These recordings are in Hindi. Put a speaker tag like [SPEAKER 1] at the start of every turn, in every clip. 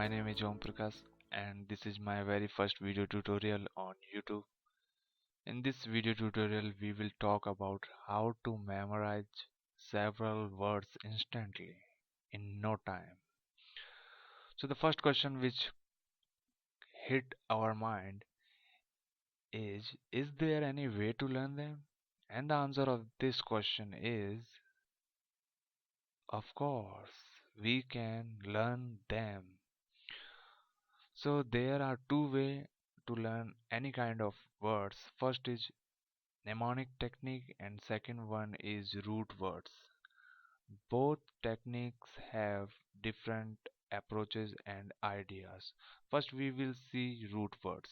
[SPEAKER 1] My name is Om Prakash and this is my very first video tutorial on YouTube. In this video tutorial we will talk about how to memorize several words instantly in no time. So the first question which hit our mind is there any way to learn them? And the answer of this question is of course we can learn them. So there are two ways to learn any kind of words. First is mnemonic technique and second one is root words. Both techniques have different approaches and ideas. First we will see root words.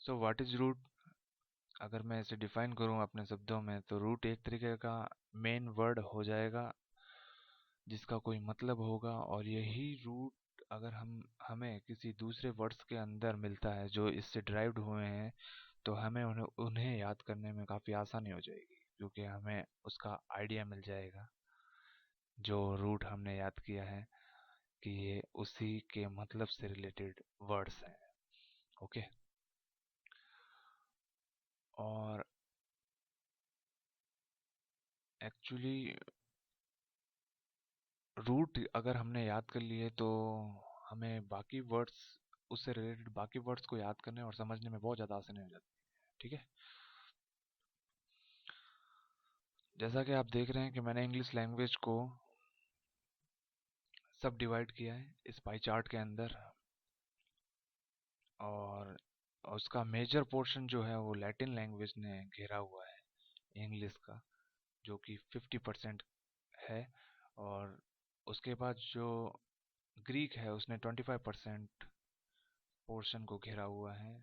[SPEAKER 1] So what is root? अगर मैं इसे डिफाइन करूं अपने शब्दों में तो रूट एक तरीके का मेन वर्ड हो जाएगा जिसका कोई मतलब होगा और यही रूट अगर हमें किसी दूसरे वर्ड्स के अंदर मिलता है जो इससे डिराइव्ड हुए हैं तो हमें उन्हें याद करने में काफ़ी आसानी हो जाएगी क्योंकि हमें उसका आइडिया मिल जाएगा जो रूट हमने याद किया है कि ये उसी के मतलब से रिलेटेड वर्ड्स हैं। ओके। और एक्चुअली रूट अगर हमने याद कर लिए तो हमें बाकी वर्ड्स उससे रिलेटेड बाकी वर्ड्स को याद करने और समझने में बहुत ज़्यादा आसानी हो जाती है। ठीक है। जैसा कि आप देख रहे हैं कि मैंने इंग्लिश लैंग्वेज को सब डिवाइड किया है इस पाई चार्ट के अंदर और उसका मेजर पोर्शन जो है वो लैटिन लैंग्वेज ने घेरा हुआ है इंग्लिश का जो कि 50% है और उसके बाद जो ग्रीक है उसने 25% पोर्शन को घेरा हुआ है।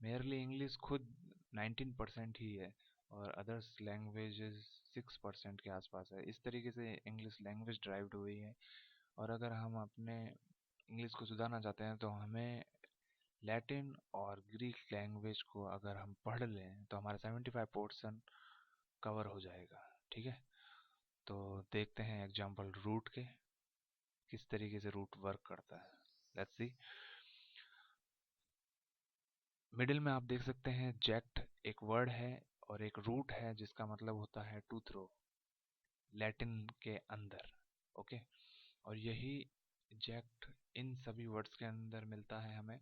[SPEAKER 1] मेयरली इंग्लिश खुद 19% ही है और अदर्स लैंग्वेजेस 6% के आसपास है। इस तरीके से इंग्लिश लैंग्वेज ड्राइव्ड हुई है और अगर हम अपने इंग्लिश को सुधारना चाहते हैं तो हमें लैटिन और ग्रीक लैंग्वेज को अगर हम पढ़ लें तो हमारा 75% कवर हो जाएगा। ठीक है। तो देखते हैं एग्जांपल रूट के किस तरीके से रूट वर्क करता है। Let's see. मिडिल में आप देख सकते हैं जैक्ट एक वर्ड है और एक रूट है जिसका मतलब होता है टू थ्रो लैटिन के अंदर। ओके। और यही जैक्ट इन सभी वर्ड्स के अंदर मिलता है हमें।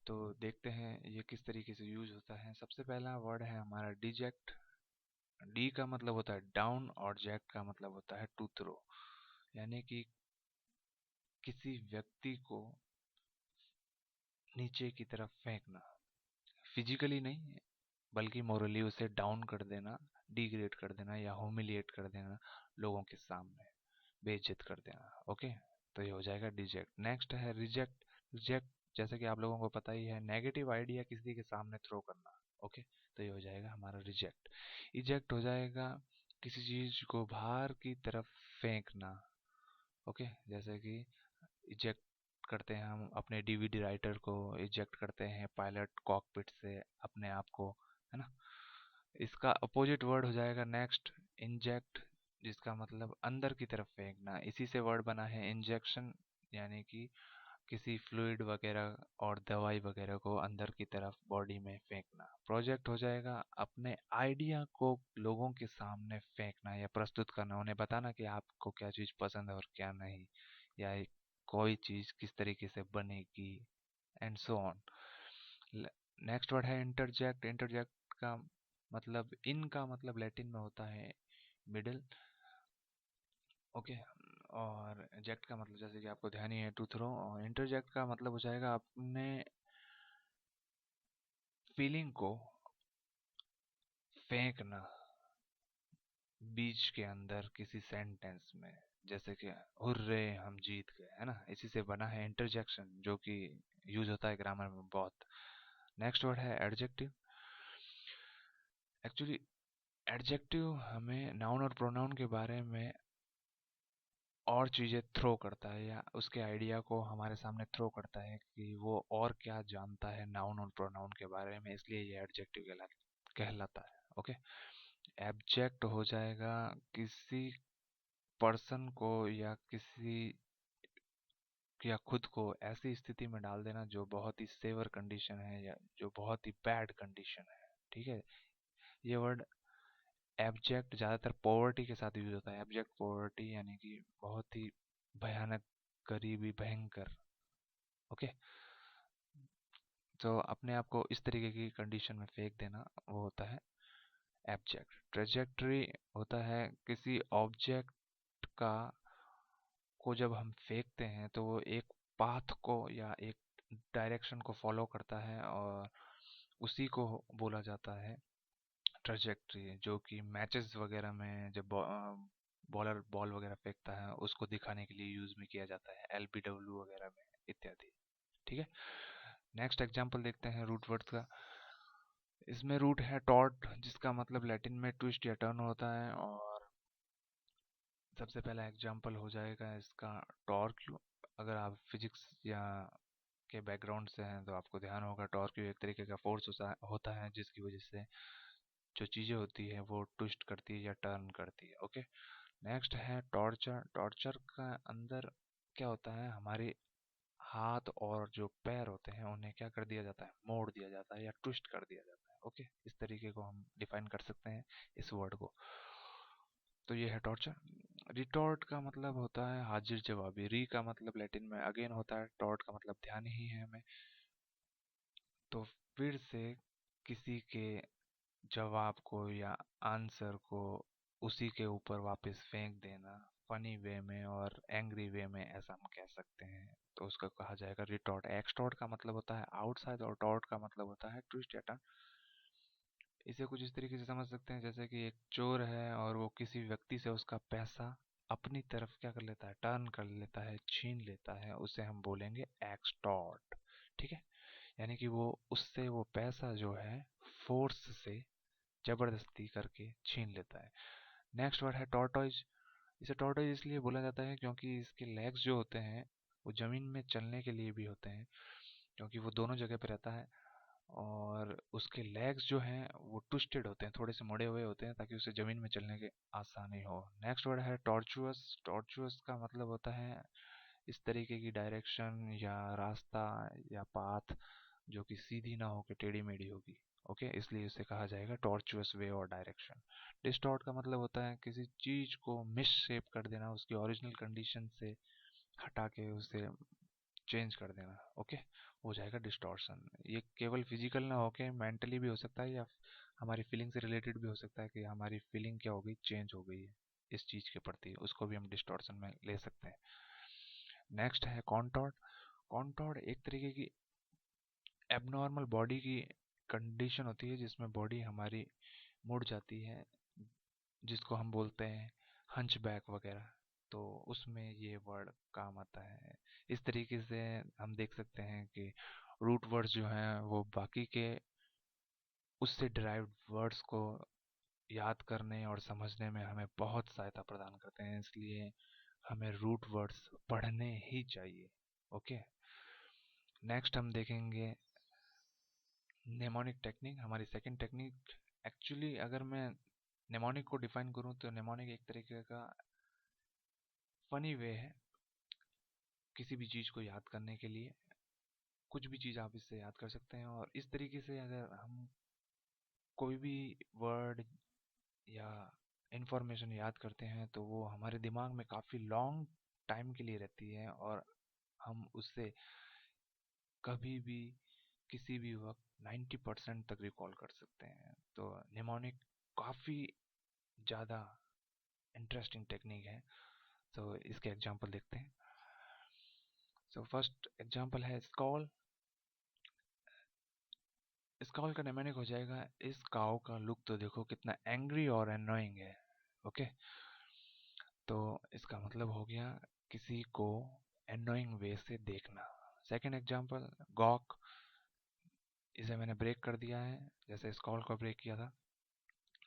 [SPEAKER 1] तो देखते हैं ये किस तरीके से यूज होता है। सबसे पहला वर्ड है हमारा डिजेक्ट। डी का मतलब होता है डाउन और जैक्ट का मतलब होता है टू थ्रो यानी कि किसी व्यक्ति को नीचे की तरफ फेंकना। फिजिकली नहीं बल्कि मोरली उसे डाउन कर देना, डिग्रेड कर देना या ह्यूमिलिएट कर देना लोगों के सामने, बेइज्जत कर देना। ओके। तो ये हो जाएगा डिजेक्ट। नेक्स्ट है रिजेक्ट। रिजेक्ट जैसे कि आप लोगों को पता ही है नेगेटिव आइडिया किसी के सामने थ्रो करना। ओके। तो ये हो जाएगा हमारा रिजेक्ट। इजेक्ट हो जाएगा किसी चीज को बाहर की तरफ फेंकना। ओके। जैसे कि इजेक्ट करते हैं हम अपने डीवीडी राइटर को, इजेक्ट करते हैं पायलट कॉकपिट से अपने आप को, है ना। इसका अपोजिट वर्ड हो जाएगा नेक्स्ट इंजेक्ट जिसका मतलब अंदर की तरफ फेंकना। इसी से वर्ड बना है इंजेक्शन यानी कि किसी फ्लूइड वगैरह और दवाई वगैरह को अंदर की तरफ बॉडी में फेंकना। प्रोजेक्ट हो जाएगा अपने आइडिया को लोगों के सामने फेंकना या प्रस्तुत करना, उन्हें बताना कि आपको क्या चीज़ पसंद है और क्या नहीं, या कोई चीज़ किस तरीके से बनेगी and so on. Next word है इंटरजेक्ट। इंटरजेक्ट का मतलब इन का मतलब लैटिन में होता है मिडिल। ओके। और जेक्ट का मतलब जैसे कि आपको ध्यान ही है टू थ्रो। और इंटरजेक्ट का मतलब हो जाएगा अपने फीलिंग को फेंकना बीच के अंदर किसी सेंटेंस में, जैसे कि हुर्रे हम जीत गए, है ना। इसी से बना है इंटरजेक्शन जो कि यूज होता है ग्रामर में बहुत। नेक्स्ट वर्ड है एडजेक्टिव। एक्चुअली एडजेक्टिव हमें नाउन और प्रोनाउन के बारे में और चीज़ें थ्रो करता है या उसके आइडिया को हमारे सामने थ्रो करता है कि वो और क्या जानता है नाउन और प्रोनाउन के बारे में, इसलिए ये एडजेक्टिव कहलाता है। ओके। एब्जेक्ट हो जाएगा किसी पर्सन को या खुद को ऐसी स्थिति में डाल देना जो बहुत ही सेवर कंडीशन है या जो बहुत ही बैड कंडीशन है। ठीक है, ये वर्ड एब्जेक्ट ज़्यादातर पॉवर्टी के साथ यूज होता है। एब्जेक्ट पॉवर्टी यानी कि बहुत ही भयानक, गरीबी, भयंकर। ओके, तो अपने आप को इस तरीके की कंडीशन में फेंक देना वो होता है एब्जेक्ट। ट्रेजेक्टरी होता है किसी ऑब्जेक्ट को जब हम फेंकते हैं तो वो एक पाथ को या एक डायरेक्शन को फॉलो करता है और उसी को बोला जाता है ट्रेजेक्टरी, जो कि मैचेस वगैरह में जब बॉलर बॉल वगैरह फेंकता है उसको दिखाने के लिए यूज में किया जाता है, एलबीडब्ल्यू वगैरह में इत्यादि। ठीक है, नेक्स्ट एग्जांपल देखते हैं रूट वर्ड्स का। इसमें रूट है टॉर्ट, जिसका मतलब लैटिन में ट्विस्ट या टर्न होता है। और सबसे पहला एग्जांपल हो जाएगा इसका टॉर्क्यू। अगर आप फिजिक्स या के बैकग्राउंड से हैं तो आपको ध्यान होगा टॉर्क्यू एक तरीके का फोर्स होता है जिसकी वजह से जो चीज़ें होती है वो ट्विस्ट करती है या टर्न करती है। ओके, नेक्स्ट है टॉर्चर। टॉर्चर का अंदर क्या होता है, हमारे हाथ और जो पैर होते हैं उन्हें क्या कर दिया जाता है, मोड़ दिया जाता है या ट्विस्ट कर दिया जाता है। ओके, इस तरीके को हम डिफाइन कर सकते हैं इस वर्ड को। तो ये है टॉर्चर। रिटॉर्ट का मतलब होता है हाजिर जवाबी। री का मतलब लैटिन में अगेन होता है, टॉर्ट का मतलब ध्यान ही है हमें। तो फिर से किसी के जवाब को या आंसर को उसी के ऊपर वापस फेंक देना, फनी वे में और एंग्री वे में, ऐसा हम कह सकते हैं। तो उसका कहा जाएगा रिटॉर्ट। एक्सटॉर्ट का मतलब होता है आउटसाइड और टॉर्ट का मतलब होता है ट्विस्ट या टर्न। इसे कुछ इस तरीके से समझ सकते हैं जैसे कि एक चोर है और वो किसी व्यक्ति से उसका पैसा अपनी तरफ क्या कर लेता है, टर्न कर लेता है, छीन लेता है, उसे हम बोलेंगे एक्सटॉर्ट। ठीक है, यानी कि वो उससे वो पैसा जो है फोर्स से जबरदस्ती करके छीन लेता है। नेक्स्ट वर्ड है टॉर्टोइज। इसे टॉर्टोइज इसलिए बोला जाता है क्योंकि इसके लेग्स जो होते हैं वो जमीन में चलने के लिए भी होते हैं, क्योंकि वो दोनों जगह पे रहता है। और उसके लेग्स जो हैं वो ट्विस्टेड होते हैं, थोड़े से मुड़े हुए होते हैं ताकि उसे जमीन में चलने की आसानी हो। नेक्स्ट वर्ड है टॉर्चुअस। टॉर्चुअस का मतलब होता है इस तरीके की डायरेक्शन या रास्ता या पाथ जो कि सीधी ना हो के टेढ़ी मेढ़ी होगी। ओके, इसलिए इसे कहा जाएगा टॉर्चुअस वे और डायरेक्शन। डिस्टॉर्ट का मतलब होता है किसी चीज को मिस शेप कर देना, उसकी ओरिजिनल कंडीशन से हटा के उसे चेंज कर देना। ओके, हो जाएगा डिस्टॉर्शन। ये केवल फिजिकल ना होके मेंटली भी हो सकता है या हमारी फीलिंग से रिलेटेड भी हो सकता है कि हमारी फीलिंग क्या हो गई, चेंज हो गई है इस चीज के प्रति, उसको भी हम डिस्टॉर्शन में ले सकते हैं। नेक्स्ट है कॉन्टॉर्ड। कॉन्टॉर्ड एक तरीके की एबनॉर्मल बॉडी की कंडीशन होती है जिसमें बॉडी हमारी मुड़ जाती है, जिसको हम बोलते हैं हंचबैक वगैरह। तो उसमें ये वर्ड काम आता है। इस तरीके से हम देख सकते हैं कि रूट वर्ड्स जो हैं वो बाकी के उससे डिराइव्ड वर्ड्स को याद करने और समझने में हमें बहुत सहायता प्रदान करते हैं, इसलिए हमें रूट वर्ड्स पढ़ने ही चाहिए। ओके, नेक्स्ट हम देखेंगे नेमोनिक टेक्निक, हमारी सेकंड टेक्निक। एक्चुअली अगर मैं नेमोनिक को डिफाइन करूं तो नेमोनिक एक तरीके का फनी वे है किसी भी चीज़ को याद करने के लिए। कुछ भी चीज़ आप इससे याद कर सकते हैं और इस तरीके से अगर हम कोई भी वर्ड या इंफॉर्मेशन याद करते हैं तो वो हमारे दिमाग में काफ़ी लॉन्ग टाइम के लिए रहती है और हम उससे कभी भी किसी भी वक्त 90% तक रिकॉल कर सकते हैं। तो निमोनिक काफ़ी ज़्यादा इंटरेस्टिंग टेक्निक है। तो इसके एग्जांपल देखते हैं। सो फर्स्ट एग्जांपल है स्कॉल। स्कॉल का निमोनिक हो जाएगा इस काऊ का लुक तो देखो कितना एंग्री और एनोइंग है। ओके, तो इसका मतलब हो गया किसी को एनोइंग वे से देखना। Second example Gogh. इसे मैंने ब्रेक कर दिया है जैसे स्कॉल को ब्रेक किया था।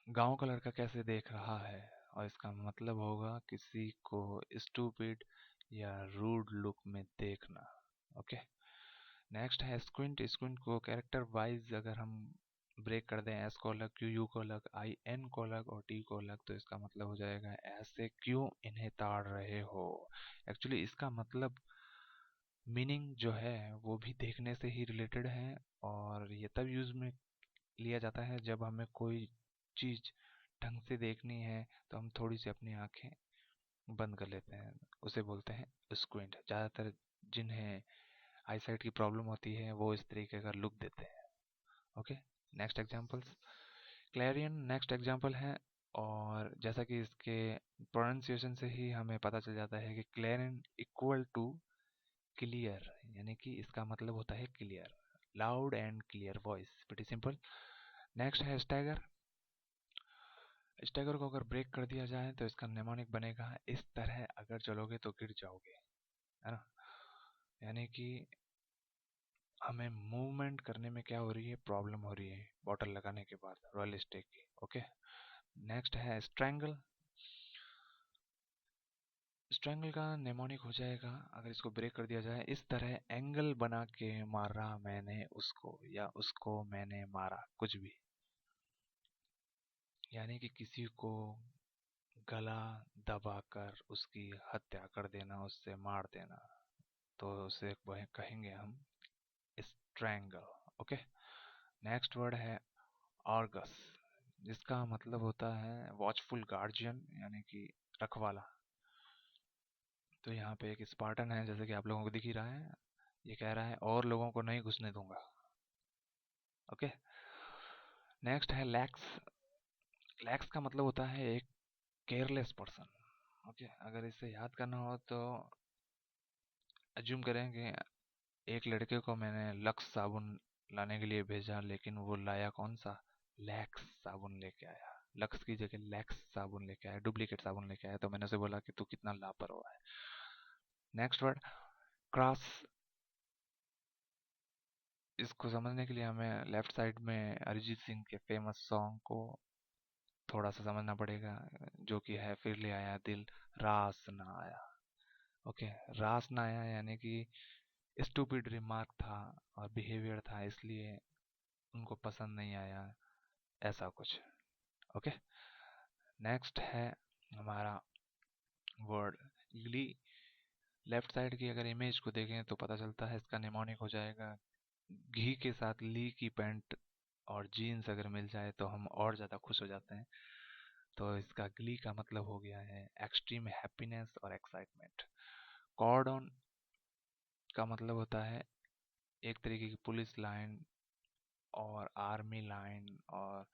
[SPEAKER 1] गांव का लड़का कैसे देख रहा है, और इसका मतलब होगा किसी को स्टूपिड या रूड लुक में देखना। ओके, नेक्स्ट है स्क्विंट। स्क्विंट को कैरेक्टर वाइज अगर हम ब्रेक कर दें एस को अलग, क्यू यू को अलग, आई एन को अलग और टी को अलग, तो इसका मतलब हो जाएगा ऐसे क्यों इन्हें ताड़ रहे हो। एक्चुअली इसका मतलब मीनिंग जो है वो भी देखने से ही रिलेटेड है, और ये तब यूज में लिया जाता है जब हमें कोई चीज ढंग से देखनी है तो हम थोड़ी सी अपनी आंखें बंद कर लेते हैं, उसे बोलते हैं स्क्विंट। ज़्यादातर जिन्हें आईसाइट की प्रॉब्लम होती है वो इस तरीके का लुक देते हैं। Okay, next examples, Clarion next example है, और जैसा कि इसके प्रोनाउंसिएशन से ही हमें पता चल जाता है कि क्लैरियन इक्वल टू क्लियर, यानी कि इसका मतलब होता है clear, loud and clear voice, pretty simple. Next है स्टैगर। स्टैगर को अगर ब्रेक कर दिया जाए तो इसका नेमोनिक बनेगा इस तरह अगर चलोगे तो गिर जाओगे, है ना। यानी कि हमें मूवमेंट करने में क्या हो रही है, प्रॉब्लम हो रही है बॉटल लगाने के बाद रॉयल स्टेक की। ओके, नेक्स्ट है स्ट्रैंगल। स्ट्रैंगल का नेमोनिक हो जाएगा अगर इसको ब्रेक कर दिया जाए इस तरह, एंगल बना के मारा मैंने उसको, या उसको मैंने मारा, कुछ भी। यानी कि किसी को गला दबाकर उसकी हत्या कर देना, उससे मार देना, तो उसे कहेंगे हम स्ट्रैंगल। ओके, नेक्स्ट वर्ड है ऑर्गस, जिसका मतलब होता है वॉचफुल गार्जियन, यानी कि रखवाला। तो यहाँ पे एक स्पार्टन है, जैसे कि आप लोगों को दिख ही रहा है, ये कह रहा है और लोगों को नहीं घुसने दूंगा। ओके, नेक्स्ट है लैक्स। लैक्स का मतलब होता है एक केयरलेस पर्सन। ओके, अगर इसे याद करना हो तो अज्यूम करें कि एक लड़के को मैंने लक्स साबुन लाने के लिए भेजा, लेकिन वो लाया कौन सा, लैक्स साबुन लेके आया। लक्स की जगह लैक्स साबुन लेके आया, डुप्लीकेट साबुन लेके आया, तो मैंने उसे बोला कि तू कितना लापरवाह है। Next word cross. इसको समझने के लिए हमें लेफ्ट साइड में अरिजीत सिंह के फेमस सॉन्ग को थोड़ा सा समझना पड़ेगा, जो कि है फिर ले आया दिल रास ना आया। ओके, रास ना आया यानी कि स्टूपिड रिमार्क था और बिहेवियर था, इसलिए उनको पसंद नहीं आया, ऐसा कुछ। ओके, नेक्स्ट है हमारा वर्ड ग्ली। लेफ्ट साइड की अगर इमेज को देखें तो पता चलता है इसका निमोनिक हो जाएगा घी के साथ ली की पैंट और जीन्स अगर मिल जाए तो हम और ज़्यादा खुश हो जाते हैं। तो इसका ग्ली का मतलब हो गया है एक्सट्रीम हैप्पीनेस और एक्साइटमेंट। कॉर्डन का मतलब होता है एक तरीके की पुलिस लाइन और आर्मी लाइन, और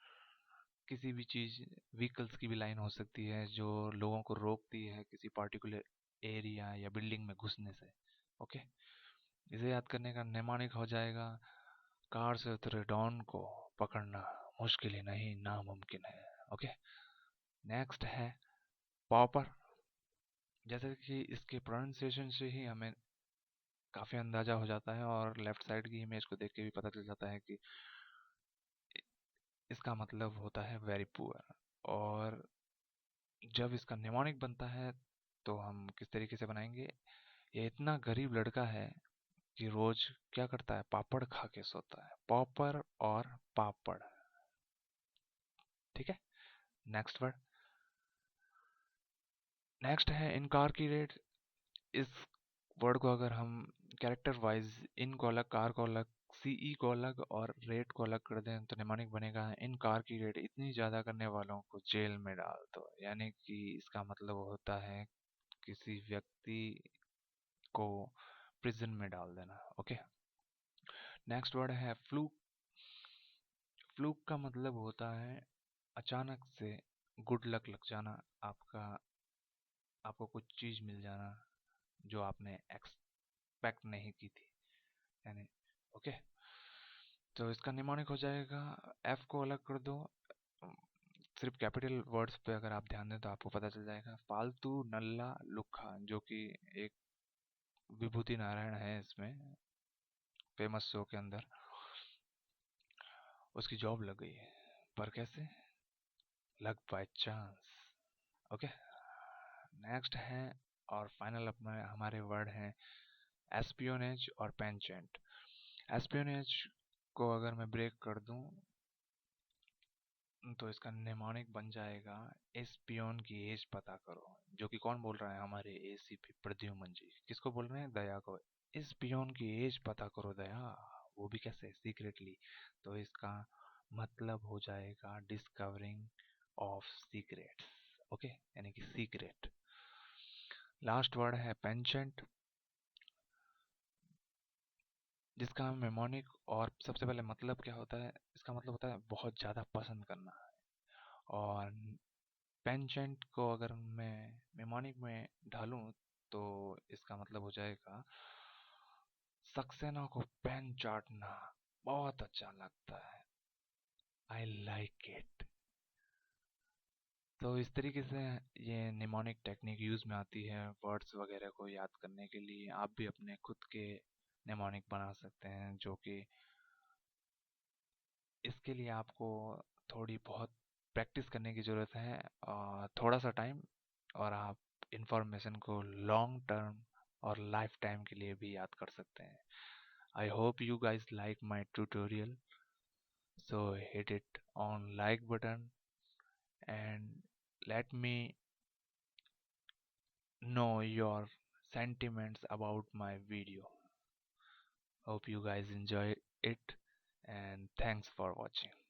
[SPEAKER 1] किसी भी चीज़, व्हीकल्स की भी लाइन हो सकती है जो लोगों को रोकती है किसी पार्टिकुलर एरिया या बिल्डिंग में घुसने से। ओके, इसे याद करने का नेमोनिक हो जाएगा कार से उतरे डॉन को पकड़ना मुश्किल ही नहीं नामुमकिन है। ओके, नेक्स्ट है पॉपर। जैसे कि इसके प्रोनाउंसिएशन से ही हमें काफ़ी अंदाजा हो जाता है, और लेफ्ट साइड की इमेज को देख के भी पता चल जाता है कि इसका मतलब होता है वेरी पुअर। और जब इसका निमोनिक बनता है तो हम किस तरीके से बनाएंगे, ये इतना गरीब लड़का है कि रोज क्या करता है, पापड़ खा के सोता है। पॉपर और पापड़, ठीक है। नेक्स्ट वर्ड, नेक्स्ट है इनकारकिरेट। इस वर्ड को अगर हम कैरेक्टर वाइज इन को अलग, कार को अलग, सीई को अलग और रेट को अलग कर दें तो निमोनिक बनेगा इन कार की रेट इतनी ज़्यादा करने वालों को जेल में डाल दो। यानी कि इसका मतलब होता है किसी व्यक्ति को प्रिजन में डाल देना। ओके, नेक्स्ट वर्ड है फ्लूक। फ्लूक का मतलब होता है अचानक से गुड लक लग जाना, आपका आपको कुछ चीज़ मिल जाना जो आपने एक्सपेक्ट नहीं की थी, यानी। ओके, तो इसका निमोनिक हो जाएगा, एफ को अलग कर दो, सिर्फ कैपिटल वर्ड्स पे अगर आप ध्यान दें तो आपको पता चल जाएगा फालतू नल्ला लुखा, जो कि एक विभूति नारायण है इसमें फेमस शो के अंदर, उसकी जॉब लग गई है, पर कैसे, luck by chance. Okay, next है और फाइनल अपना हमारे वर्ड हैं एस्पियोनेज और पेंचेंट। एस्पियोनेज को अगर मैं ब्रेक कर दूं तो इसका निमोनिक बन जाएगा, इस पियोन की एज पता करो। जो कि कौन बोल रहा है? हमारे एसीपी प्रद्युमन जी। किसको बोल रहे हैं? दया को। इस पियोन की एज पता करो दया। वो भी कैसे? सीक्रेटली। तो इसका मतलब हो जाएगा डिस्कवरिंग ऑफ सीक्रेट्स। ओके, यानी कि सीक्रेट। लास्ट वर्ड है पेंशेंट, जिसका मेमोनिक और सबसे पहले मतलब क्या होता है? इसका मतलब होता है बहुत ज़्यादा पसंद करना। और पेंशेंट को अगर मैं मेमोनिक में ढालूं तो इसका मतलब हो जाएगा सक्सेना को पेन चाटना बहुत अच्छा लगता है। I like it. तो इस तरीके से ये निमोनिक टेक्निक यूज़ में आती है वर्ड्स वगैरह को याद करने के लिए। आप भी अपने खुद के निमोनिक बना सकते हैं, जो कि इसके लिए आपको थोड़ी बहुत प्रैक्टिस करने की ज़रूरत है, और थोड़ा सा टाइम, और आप इंफॉर्मेशन को लॉन्ग टर्म और लाइफ टाइम के लिए भी याद कर सकते हैं। I hope you guys like my tutorial, so hit it on like button and let me know your sentiments about my video. Hope you guys enjoy it, and thanks for watching.